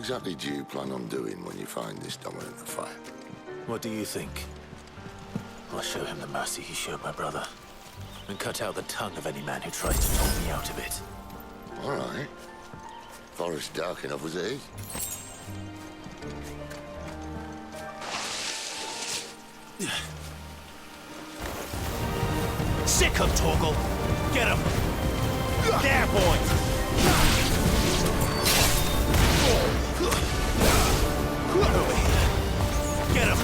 exactly do you plan on doing when you find this dominant affair? What do you think? I'll show him the mercy he showed my brother, and cut out the tongue of any man who tries to talk me out of it. All right. Forest dark enough as it is. Sick him, Torgal! Get him! There, boy! Get him!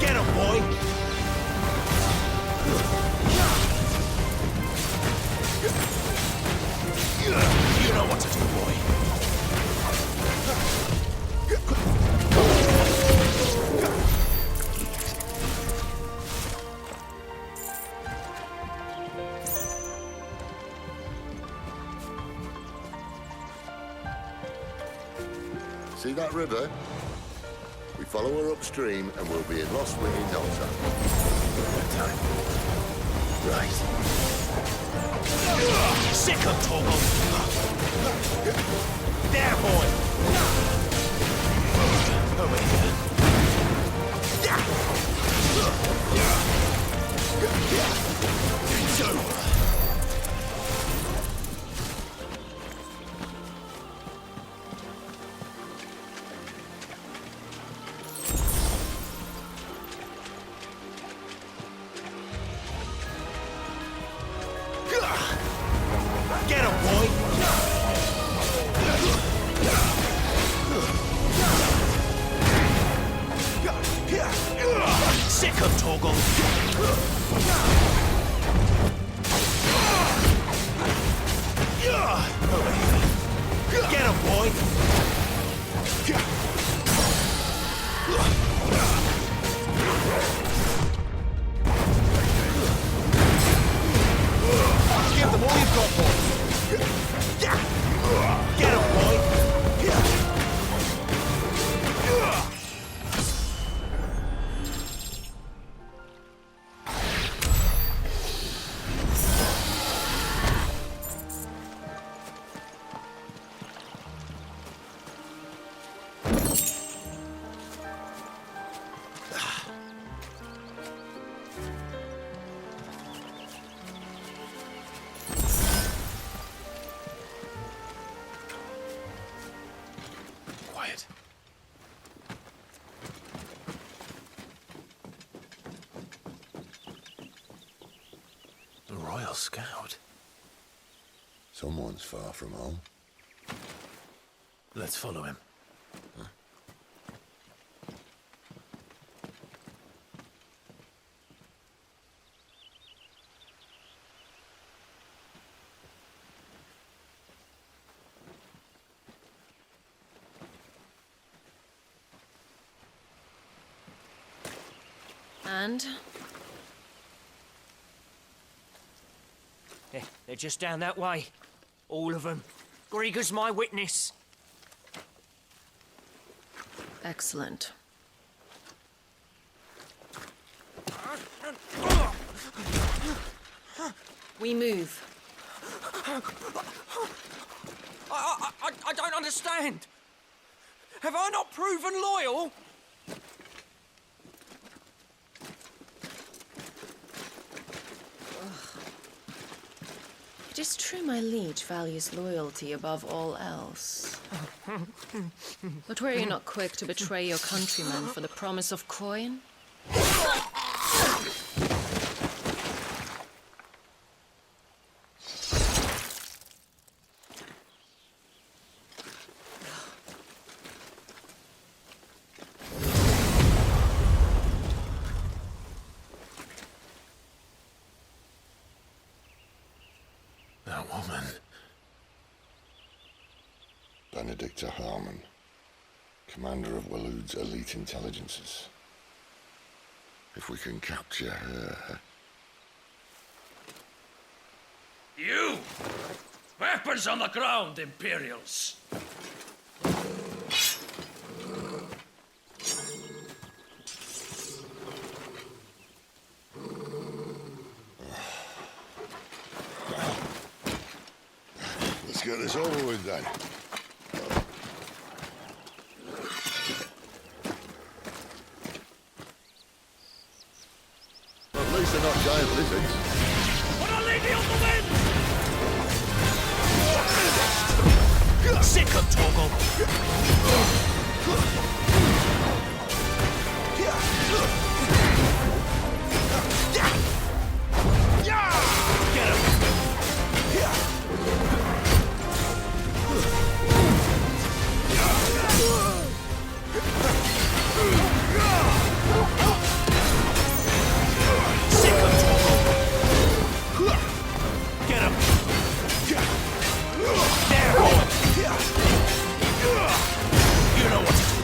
Get him, boy! You know what to do, boy. See that river? We follow her upstream and we'll be in Lost Wing in no time. Time. Right. Sick of Torgal! There, boy! Over here. It's over. Get him, boy! Sick of Torgal! Over here. Get him, boy! Give them all you've got, boy! Get him, boy! Quiet. A Royal Scout. Someone's far from home. Let's follow him. And? They're just down that way. All of them. Grieger's my witness. Excellent. We move. I don't understand. Have I not proven loyal? It is true my liege values loyalty above all else. But were you not quick to betray your countrymen for the promise of coin? That woman. Benedikta Harmon, commander of Waloed's elite intelligences. If we can capture her... You! Weapons on the ground, Imperials! Let's get this over with then. At least they're not giant lizards. Put a lady on the wind! Sick of Torgal. Get him! Sick of Torgal. Get him! There, boy. You know what to do.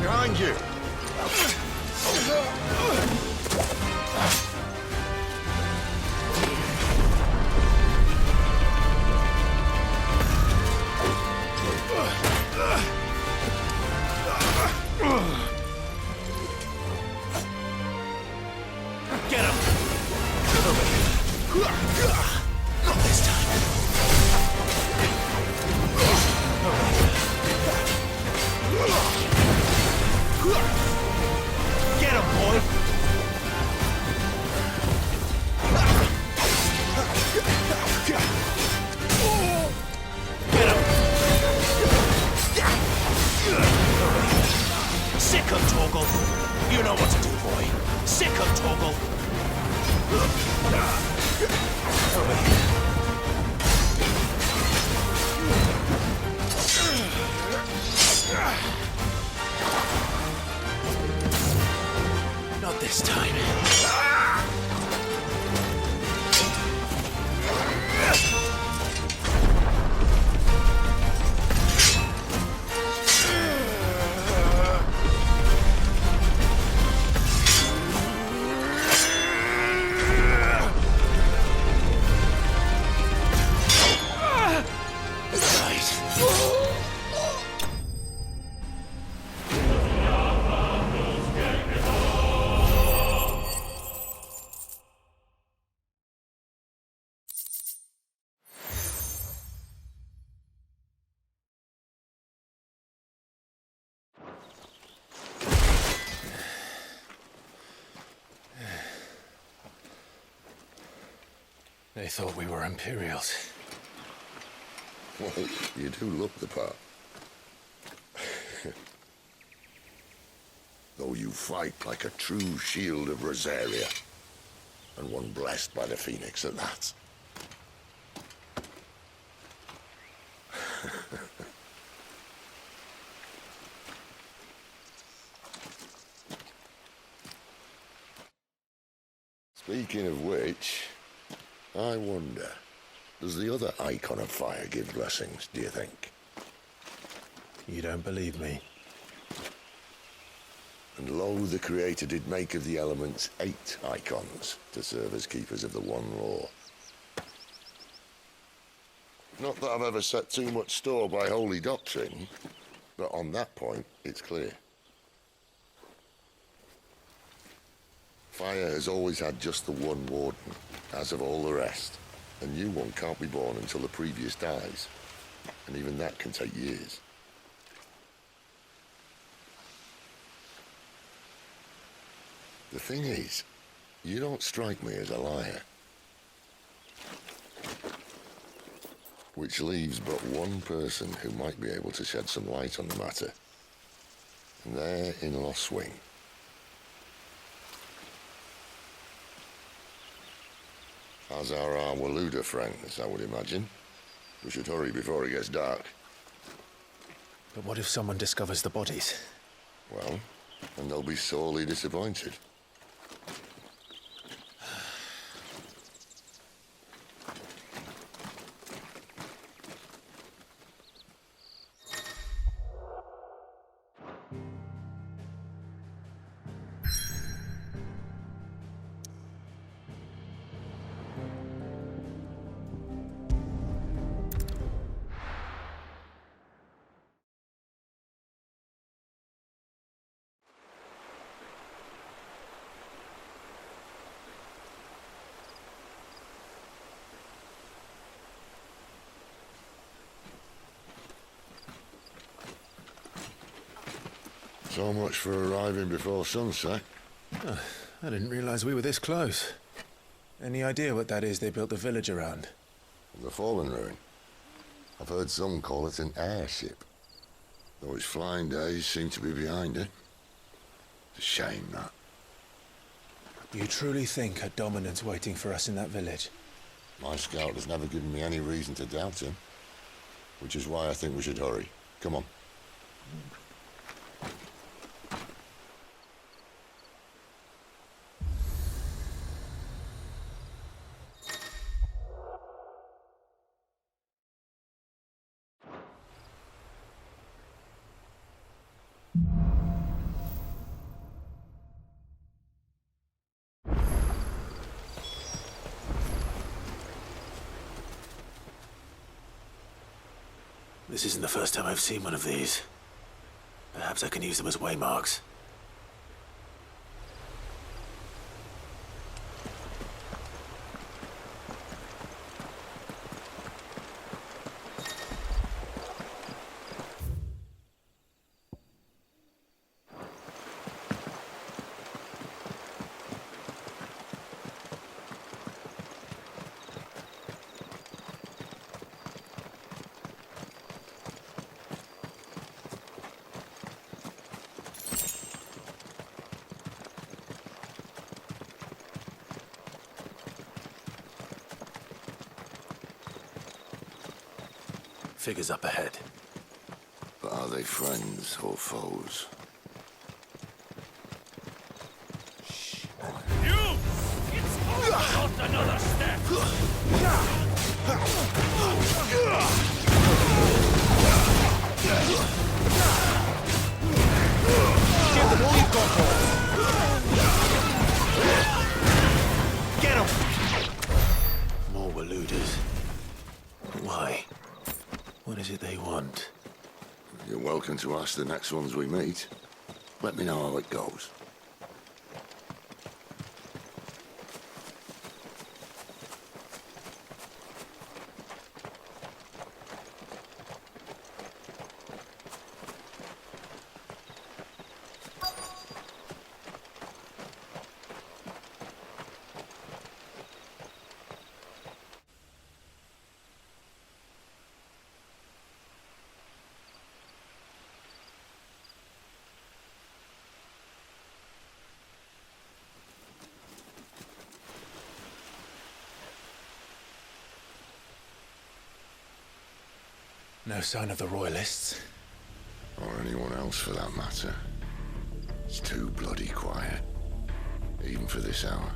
Behind you. Get him! Not this time. Get him, boy! Get him! Sick of Torgal. You know what to do, boy. Sick of Torgal. Not this time. They thought we were Imperials. Well, you do look the part. Though you fight like a true shield of Rosaria, and one blessed by the Phoenix at that. Speaking of which, I wonder, does the other icon of fire give blessings, do you think? You don't believe me? And lo, the Creator did make of the elements 8 icons to serve as keepers of the one law. Not that I've ever set too much store by holy doctrine, but on that point, it's clear. Fire has always had just the one warden, as of all the rest. A new one can't be born until the previous dies, and even that can take years. The thing is, you don't strike me as a liar. Which leaves but one person who might be able to shed some light on the matter. And they're in Lost Swing. As are our Waluda friends, I would imagine. We should hurry before it gets dark. But what if someone discovers the bodies? Well, and they'll be sorely disappointed. So much for arriving before sunset. I didn't realize we were this close. Any idea what that is they built the village around? The fallen ruin. I've heard some call it an airship. Though its flying days seem to be behind it. It's a shame, that. You truly think a dominant's waiting for us in that village? My scout has never given me any reason to doubt him. Which is why I think we should hurry. Come on. This isn't the first time I've seen one of these. Perhaps I can use them as waymarks. Figures up ahead. But are they friends or foes? You! It's not another step! Give them all you've got, boys. Get them! More Waluders. Why? What is it they want? You're welcome to ask the next ones we meet. Let me know how it goes. No sign of the Royalists. Or anyone else for that matter. It's too bloody quiet. Even for this hour.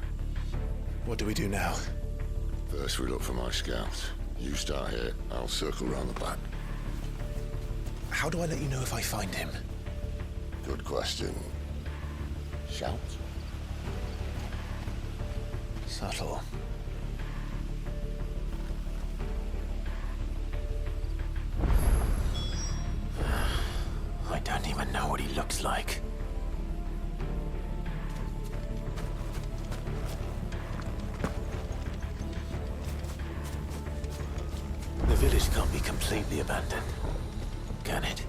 What do we do now? First we look for my scout. You start here, I'll circle round the back. How do I let you know if I find him? Good question. Shout? Subtle. I don't even know what he looks like. The village can't be completely abandoned, can it?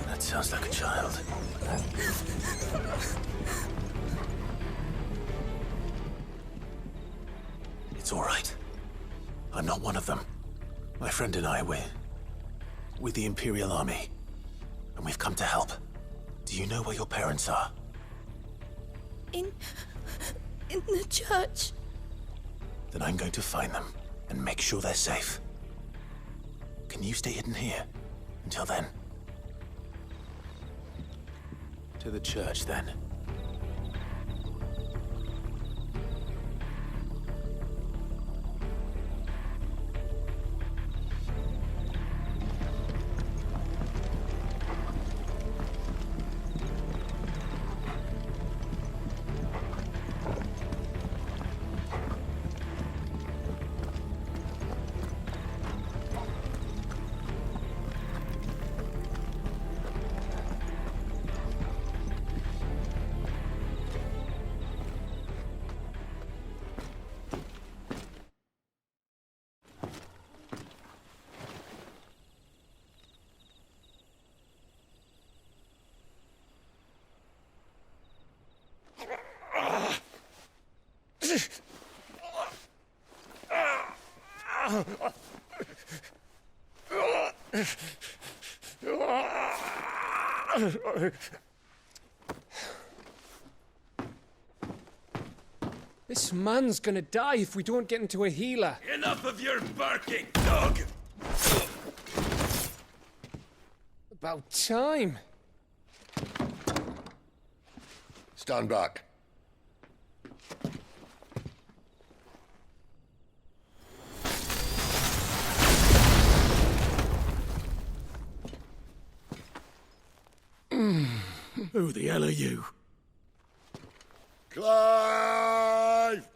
That sounds like a child. It's all right. I'm not one of them. My friend and I, we're with the Imperial Army. And we've come to help. Do you know where your parents are? In the church. Then I'm going to find them and make sure they're safe. Can you stay hidden here until then? To the church, then. This man's gonna die if we don't get into a healer. Enough of your barking, dog! About time. Stand back. Who the hell are you? Clive!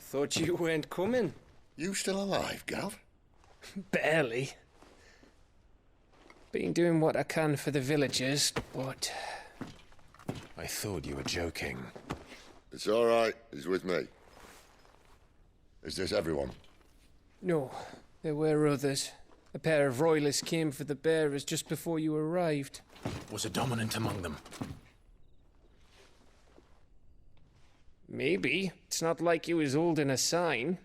Thought you weren't coming. You still alive, Gav? Barely. Been doing what I can for the villagers, but... I thought you were joking. It's all right. He's with me. Is this everyone? No, there were others. A pair of royalists came for the bearers just before you arrived. Was a dominant among them? Maybe. It's not like he was holding a sign.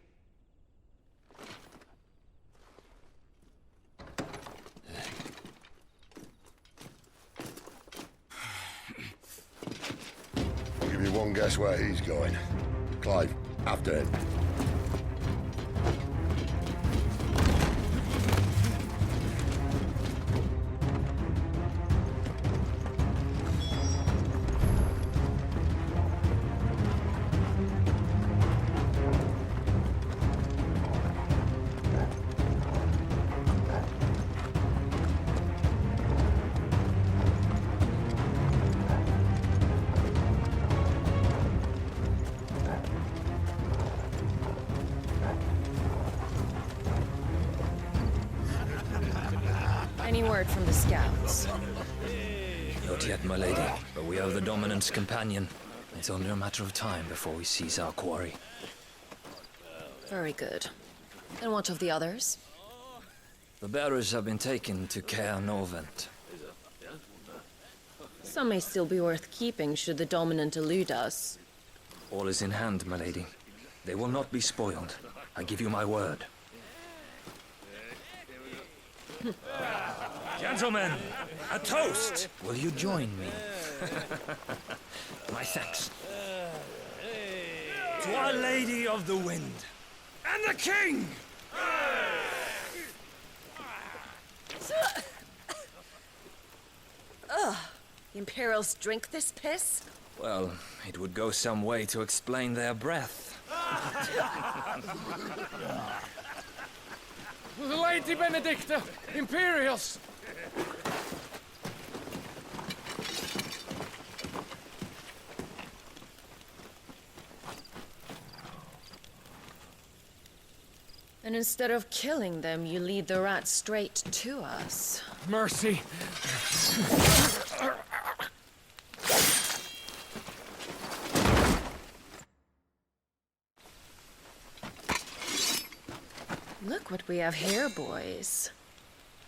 I'll give you one guess where he's going. Clive, after him. Any word from the scouts? Not yet, my lady, but we have the dominant's companion. It's only a matter of time before we seize our quarry. Very good. And what of the others? The bearers have been taken to Caer Novent. Some may still be worth keeping should the dominant elude us. All is in hand, my lady. They will not be spoiled. I give you my word. Gentlemen, a toast! Will you join me? My thanks. To Our Lady of the Wind and the King! Ugh. The Imperials drink this piss? Well, it would go some way to explain their breath. Lady Benedikta! Imperials! And instead of killing them, you lead the rats straight to us. Mercy! Look what we have here, boys.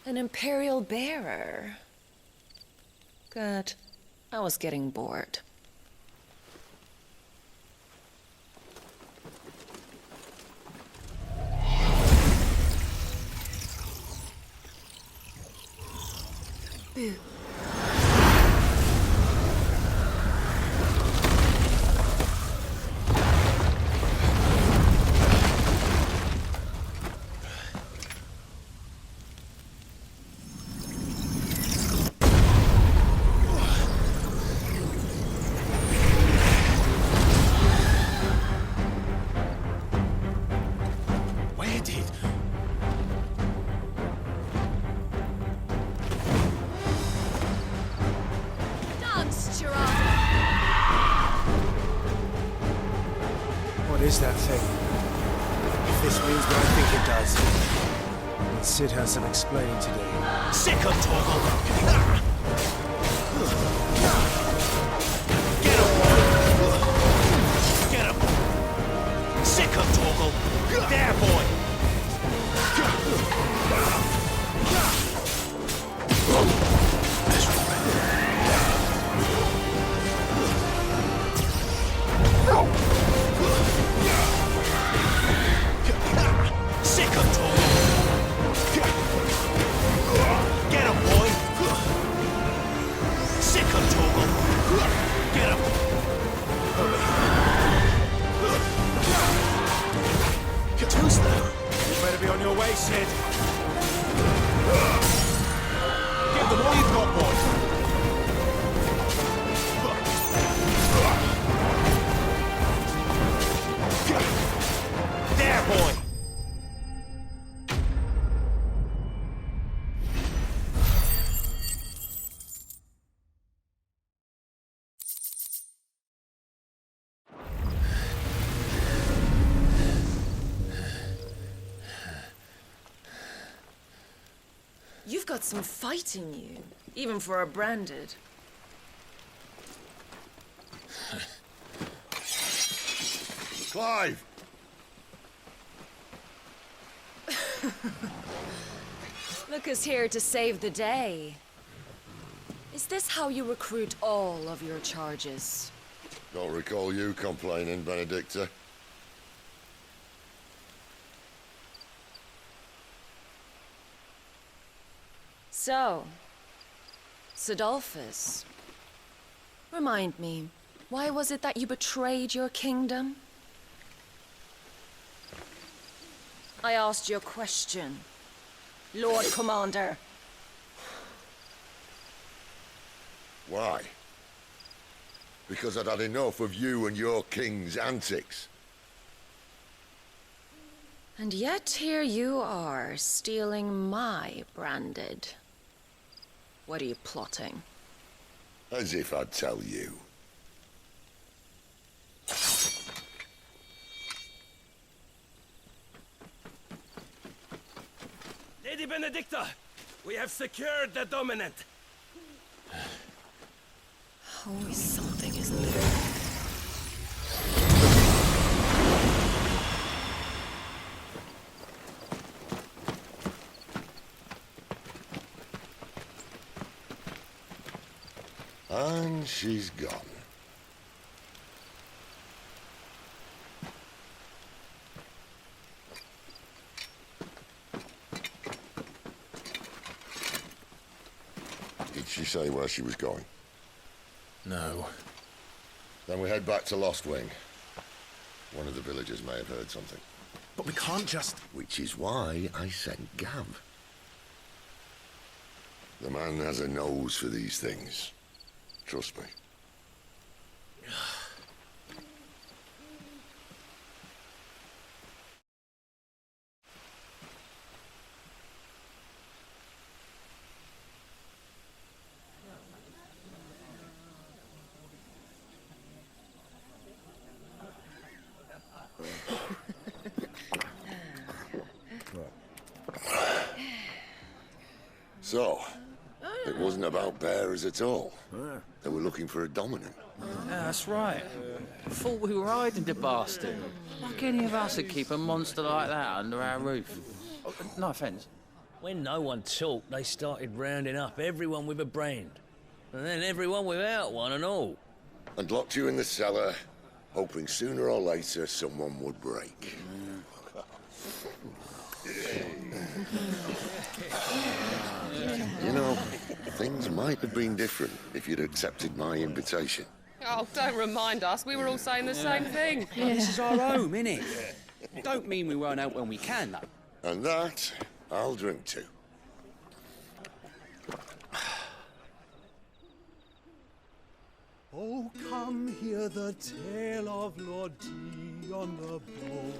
An Imperial bearer. Good. I was getting bored. Boo. Where did? Dance, Gerard! What is that thing? If this means what I think it does, then Sid has some explaining to do. Sick of Torgal! Get him! Get him! Sick of Torgal! There, boy! they said. Give them all you've got, boys. There, boy. You've got some fight in you, even for a branded. Clive! Look who's here to save the day. Is this how you recruit all of your charges? Don't recall you complaining, Benedikta. So, Sidolphus, remind me, why was it that you betrayed your kingdom? I asked you a question, Lord Commander. Why? Because I'd had enough of you and your king's antics. And yet here you are, stealing my branded. What are you plotting? As if I'd tell you. Lady Benedikta, we have secured the dominant. Always something, isn't there? And she's gone. Did she say where she was going? No. Then we head back to Lost Wing. One of the villagers may have heard something. But we can't just... Which is why I sent Gav. The man has a nose for these things. Trust me. So, it wasn't about bearers at all. They were looking for a dominant. Yeah, that's right. Thought we were hiding the bastard. Like any of us would keep a monster like that under our roof. No offence. When no one talked, they started rounding up everyone with a brand. And then everyone without one and all. And locked you in the cellar, hoping sooner or later someone would break. You know, things might have been different if you'd accepted my invitation. Oh, don't remind us. We were all saying the same thing. This is our home, innit? Don't mean we won't out when we can, though. And that, I'll drink to. Oh, come hear the tale of Lord Dion the Bold,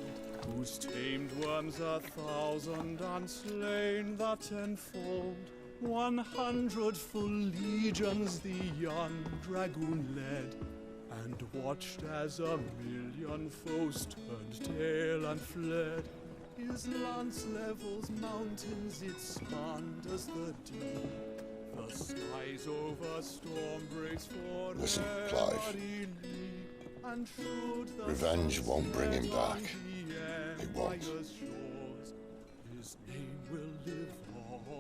whose tamed worms 1,000 and slain the tenfold. 100 full legions the young dragoon led, and watched as 1,000,000 foes turned tail and fled. His lance levels mountains, it spanned as the deep. The skies over storm breaks for Listen, Clive. Revenge won't bring him back. It won't.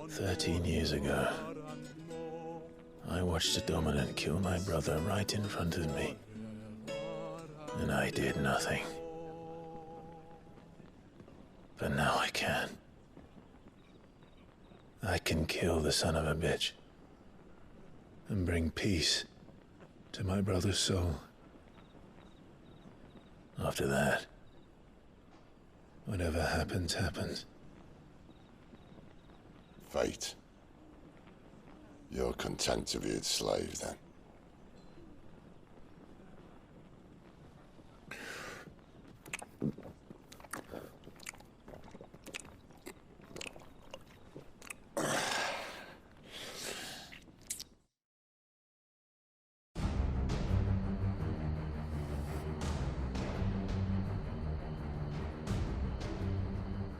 13 years ago, I watched a dominant kill my brother right in front of me. And I did nothing. But now I can. I can kill the son of a bitch and bring peace to my brother's soul. After that, whatever happens, happens. Fate. You're content to be its slave, then?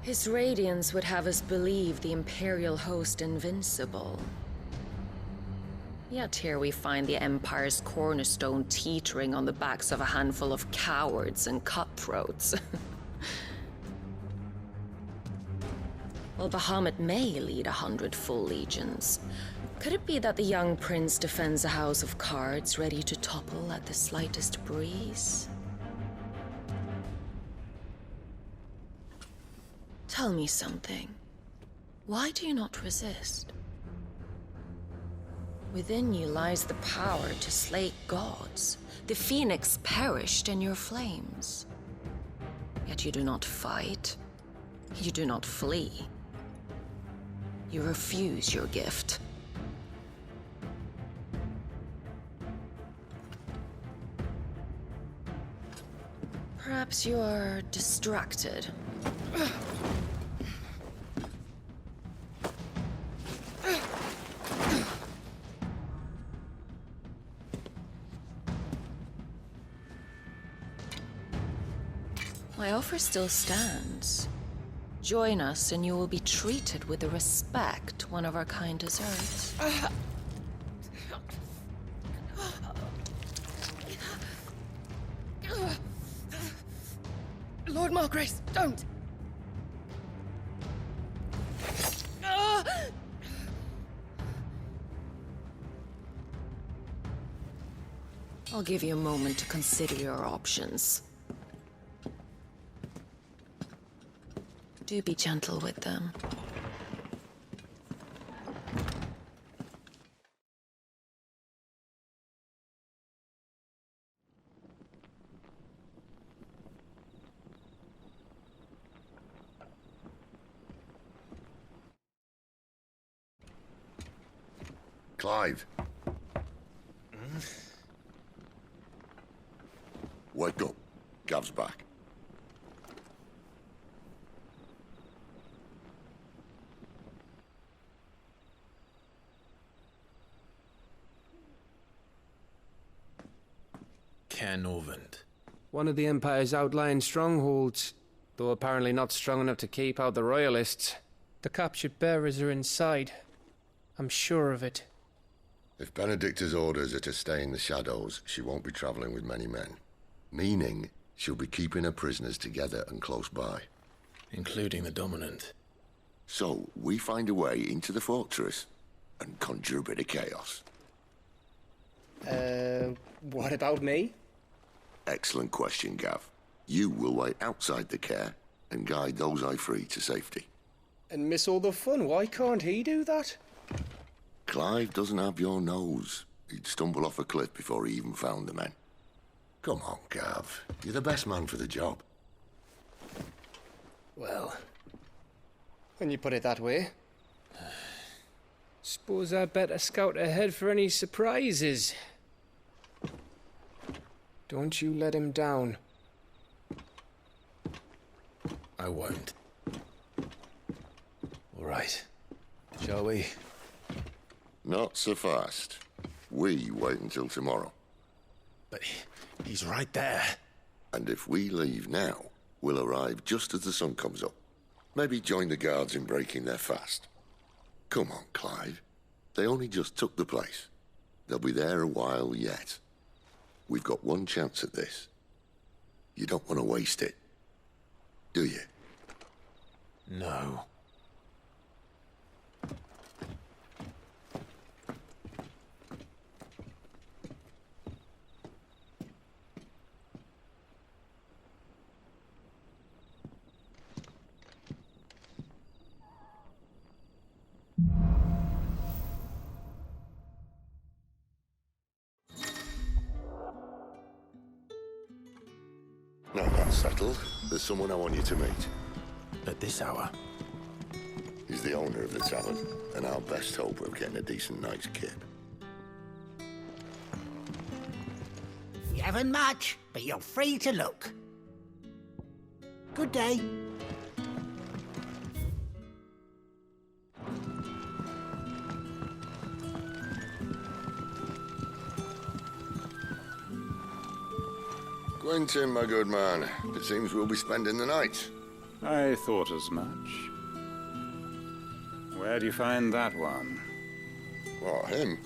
His radiance would have us believe the Imperial host invincible. Yet here we find the Empire's cornerstone teetering on the backs of a handful of cowards and cutthroats. Well, Bahamut may lead 100 full legions. Could it be that the young prince defends a house of cards ready to topple at the slightest breeze? Tell me something. Why do you not resist? Within you lies the power to slay gods. The phoenix perished in your flames. Yet you do not fight. You do not flee. You refuse your gift. Perhaps you are distracted. My offer still stands. Join us and you will be treated with the respect one of our kind deserves. Lord Margrace, don't! I'll give you a moment to consider your options. Do be gentle with them. Clive. Wake up. Gav's back. Norvend. One of the Empire's outlying strongholds, though apparently not strong enough to keep out the Royalists. The captured bearers are inside. I'm sure of it. If Benedikta's orders are to stay in the shadows, she won't be traveling with many men. Meaning, she'll be keeping her prisoners together and close by. Including the Dominant. So, we find a way into the fortress and conjure a bit of chaos. What about me? Excellent question, Gav. You will wait outside the care and guide those I free to safety. And miss all the fun. Why can't he do that? Clive doesn't have your nose. He'd stumble off a cliff before he even found the men. Come on, Gav. You're the best man for the job. Well, when you put it that way. Suppose I'd better scout ahead for any surprises. Don't you let him down. I won't. All right. Shall we? Not so fast. We wait until tomorrow. But he's right there. And if we leave now, we'll arrive just as the sun comes up. Maybe join the guards in breaking their fast. Come on, Clive. They only just took the place. They'll be there a while yet. We've got one chance at this. You don't want to waste it, do you? No. Now that's settled. There's someone I want you to meet. At this hour? He's the owner of the tavern, and our best hope of getting a decent night's kip. You haven't much, but you're free to look. Good day. Quentin, my good man, it seems we'll be spending the night. I thought as much. Where do you find that one? What, him?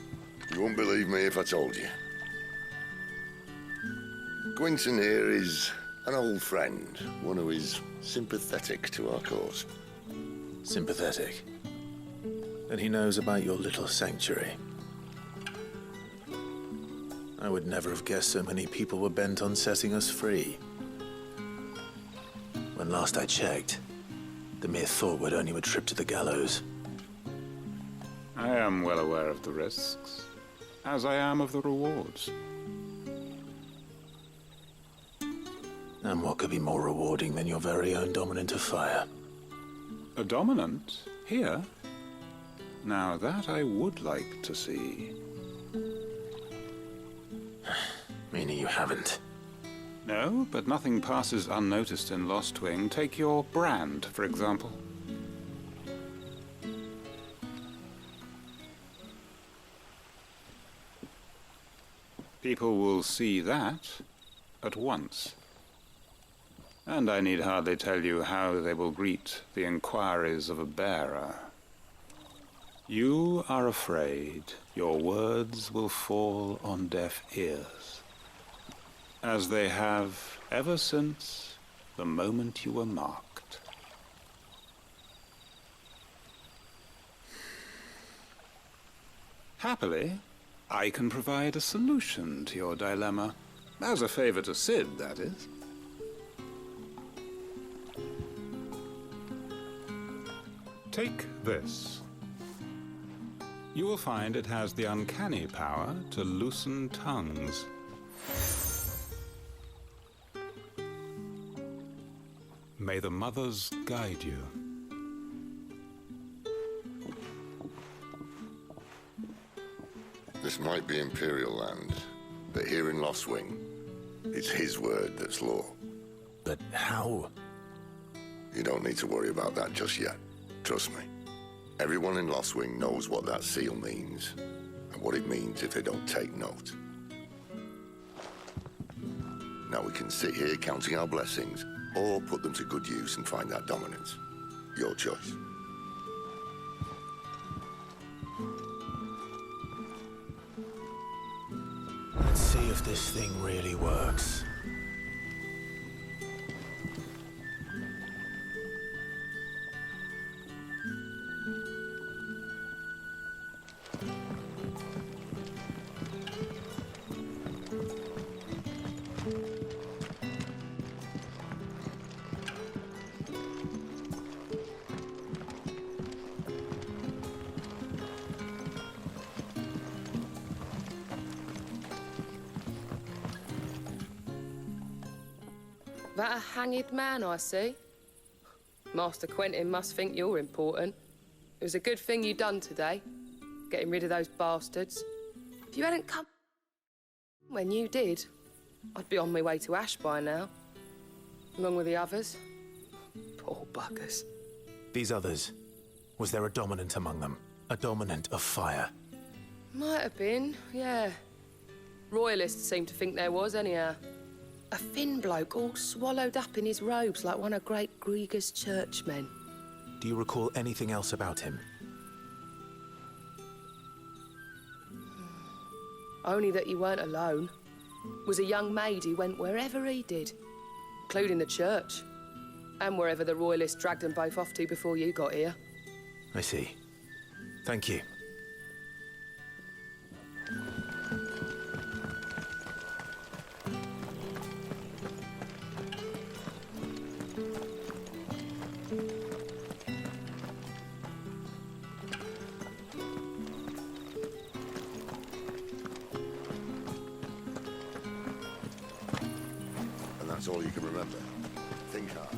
You wouldn't believe me if I told you. Quentin here is an old friend, one who is sympathetic to our cause. Sympathetic? And he knows about your little sanctuary. I would never have guessed so many people were bent on setting us free. When last I checked, the mere thought would earn you a trip to the gallows. I am well aware of the risks, as I am of the rewards. And what could be more rewarding than your very own dominant of fire? A dominant? Here? Now that I would like to see. Meaning you haven't? No, but nothing passes unnoticed in Lost Wing. Take your brand, for example. People will see that at once. And I need hardly tell you how they will greet the inquiries of a bearer. You are afraid your words will fall on deaf ears, as they have ever since the moment you were marked. Happily, I can provide a solution to your dilemma. As a favor to Sid, that is. Take this. You will find it has the uncanny power to loosen tongues. May the mothers guide you. This might be Imperial land, but here in Lost Wing, it's his word that's law. But how? You don't need to worry about that just yet. Trust me. Everyone in Lost Wing knows what that seal means, and what it means if they don't take note. Now we can sit here counting our blessings, or put them to good use and find that dominance. Your choice. Let's see if this thing really works. That a hanged man, I see. Master Quentin must think you're important. It was a good thing you done today, getting rid of those bastards. If you hadn't come when you did, I'd be on my way to Ash by now, along with the others. Poor buggers. These others, was there a dominant among them? A dominant of fire? Might have been, yeah. Royalists seem to think there was, anyhow. A thin bloke all swallowed up in his robes like one of great Grieger's churchmen. Do you recall anything else about him? Only that he weren't alone. Was a young maid who went wherever he did, including the church, and wherever the Royalists dragged them both off to before you got here. I see. Thank you. That's all you can remember. Think hard.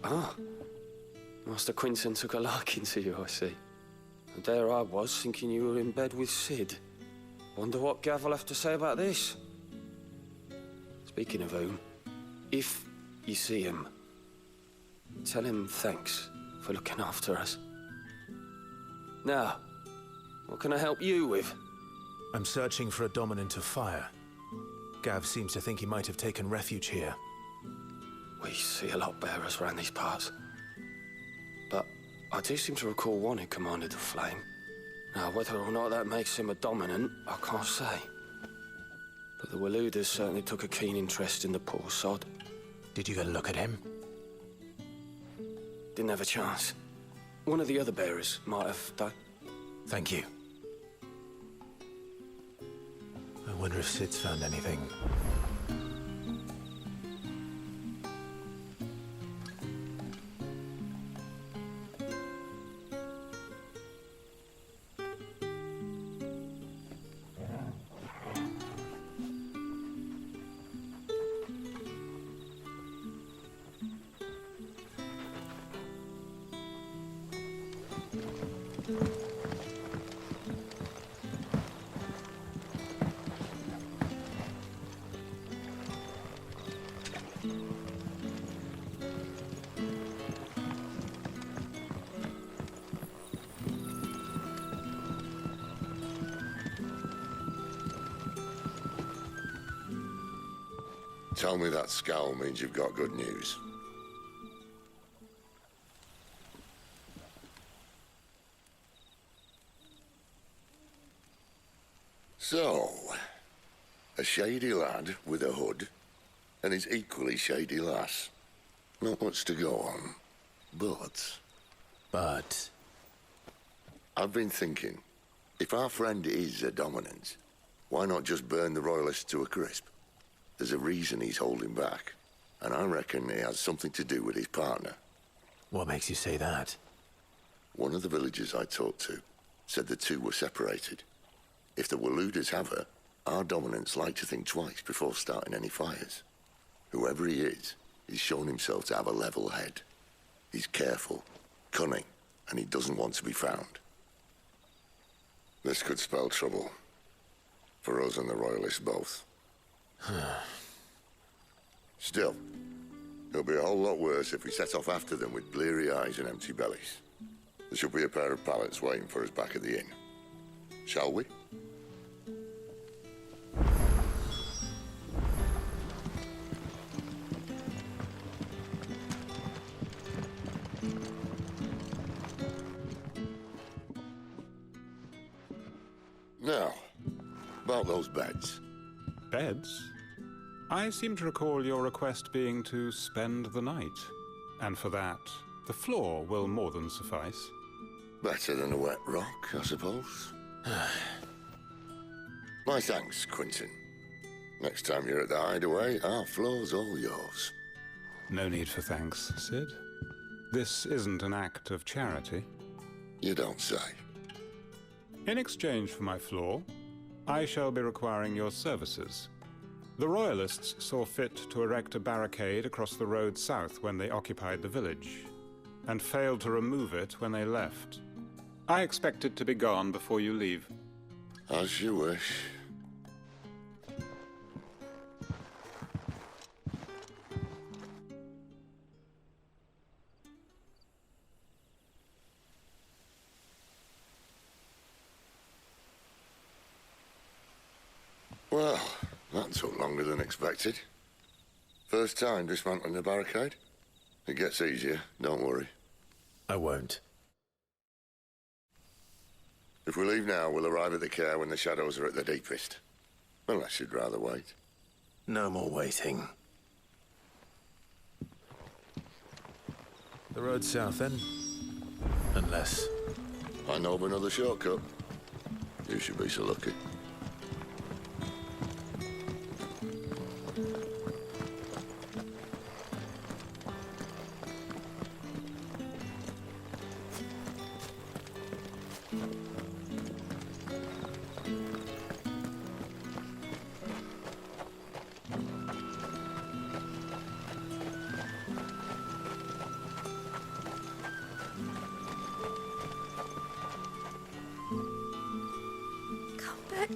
Ah. Master Quinton took a liking to you, I see. And there I was, thinking you were in bed with Sid. Wonder what Gav will have to say about this. Speaking of whom, if you see him, tell him thanks for looking after us. Now, what can I help you with? I'm searching for a dominant of fire. Gav seems to think he might have taken refuge here. We see a lot bearers around these parts. But I do seem to recall one who commanded the flame. Now, whether or not that makes him a dominant, I can't say. But the Waluders certainly took a keen interest in the poor sod. Did you get a look at him? Didn't have a chance. One of the other bearers might have done. Thank you. I wonder if Sid's found anything. Tell me that scowl means you've got good news. So, a shady lad with a hood, and his equally shady lass. Not much to go on, but... I've been thinking, if our friend is a dominant, why not just burn the royalists to a crisp? There's a reason he's holding back, and I reckon it has something to do with his partner. What makes you say that? One of the villagers I talked to said the two were separated. If the Waluders have her, our dominants like to think twice before starting any fires. Whoever he is, he's shown himself to have a level head. He's careful, cunning, and he doesn't want to be found. This could spell trouble. For us and the royalists both. Still, it'll be a whole lot worse if we set off after them with bleary eyes and empty bellies. There should be a pair of pallets waiting for us back at the inn. Shall we? Now, about those beds. Beds? I seem to recall your request being to spend the night. And for that, the floor will more than suffice. Better than a wet rock, I suppose. My thanks, Quinton. Next time you're at the hideaway, our floor's all yours. No need for thanks, Sid. This isn't an act of charity. You don't say. In exchange for my floor, I shall be requiring your services. The Royalists saw fit to erect a barricade across the road south when they occupied the village, and failed to remove it when they left. I expect it to be gone before you leave. As you wish. Well, that took longer than expected. First time dismantling a barricade? It gets easier, don't worry. I won't. If we leave now, we'll arrive at the care when the shadows are at their deepest. Unless you'd rather wait. No more waiting. The road south, then? Unless... I know of another shortcut. You should be so lucky.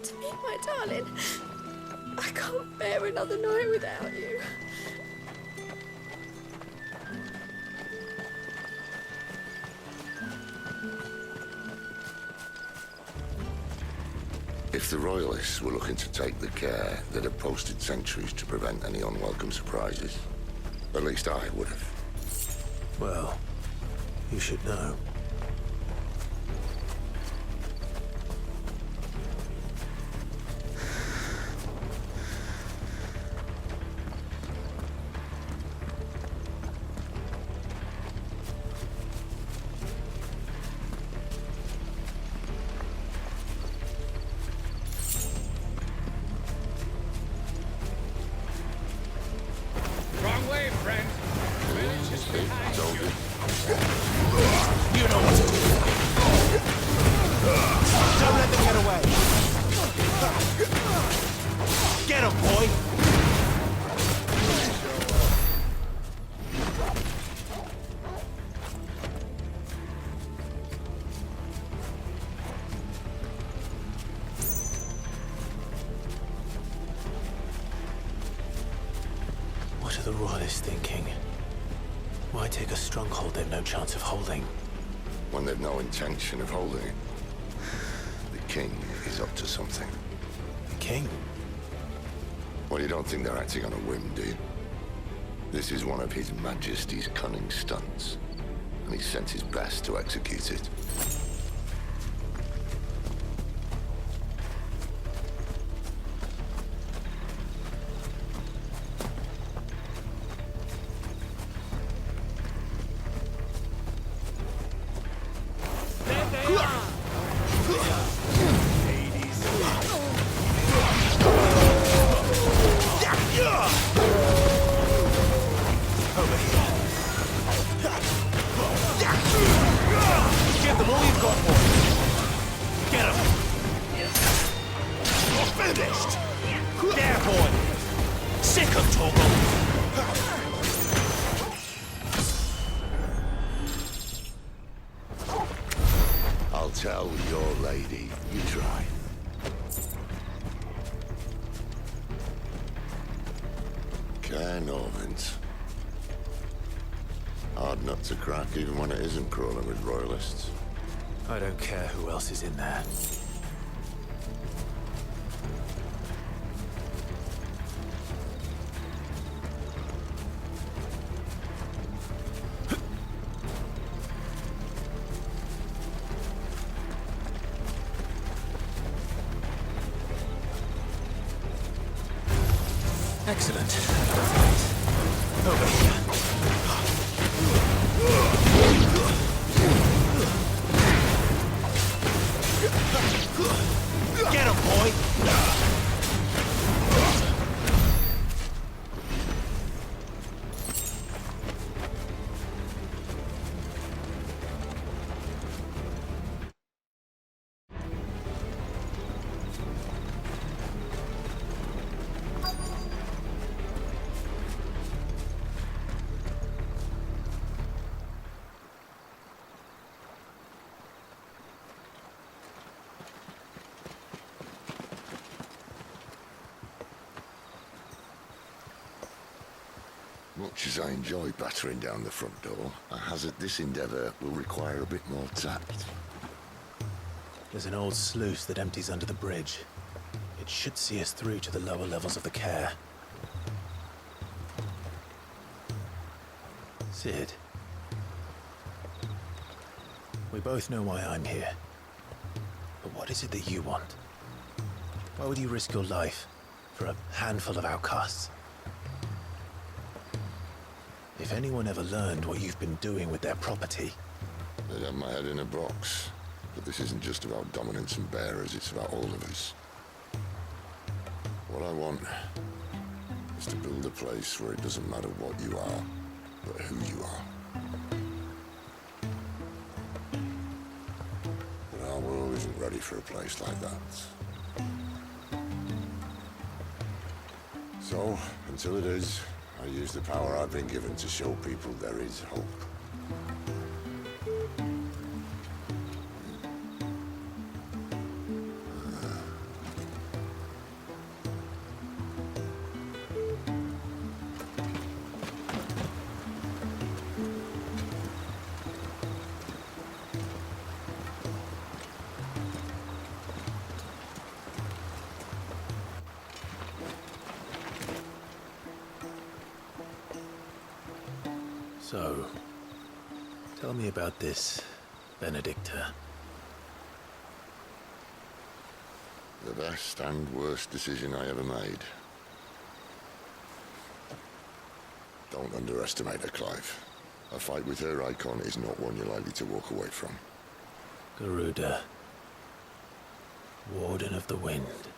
to me, my darling. I can't bear another night without you. If the Royalists were looking to take the care, they'd have posted sentries to prevent any unwelcome surprises. At least I would have. Well, you should know. Wrong way, friend. Village is behind you. You know what to do. Don't let them get away. Get him, boy. What are the Royalists thinking? Why take a stronghold they've no chance of holding? When they've no intention of holding it. The king is up to something. The king? Well, you don't think they're acting on a whim, do you? This is one of His Majesty's cunning stunts, and he sent his best to execute it. Give them all you've got, boy. Get him. You're finished. There, boy. Sick of Toggle. I'll tell your lady you tried. Care Norvins. Hard nut to crack, even when it isn't crawling with Royalists. I don't care who else is in there. Excellent. Over here. Get him, boy. Much as I enjoy battering down the front door, I hazard this endeavour will require a bit more tact. There's an old sluice that empties under the bridge. It should see us through to the lower levels of the care. Sid. We both know why I'm here. But what is it that you want? Why would you risk your life for a handful of outcasts? If anyone ever learned what you've been doing with their property... They'd have my head in a box. But this isn't just about dominance and bearers, it's about all of us. What I want is to build a place where it doesn't matter what you are, but who you are. But our world isn't ready for a place like that. So, until it is, I use the power I've been given to show people there is hope. So, tell me about this benedikta. The best and worst decision I ever made. Don't underestimate her, Clive. A fight with her icon is not one you're likely to walk away from. Garuda, Warden of the Wind.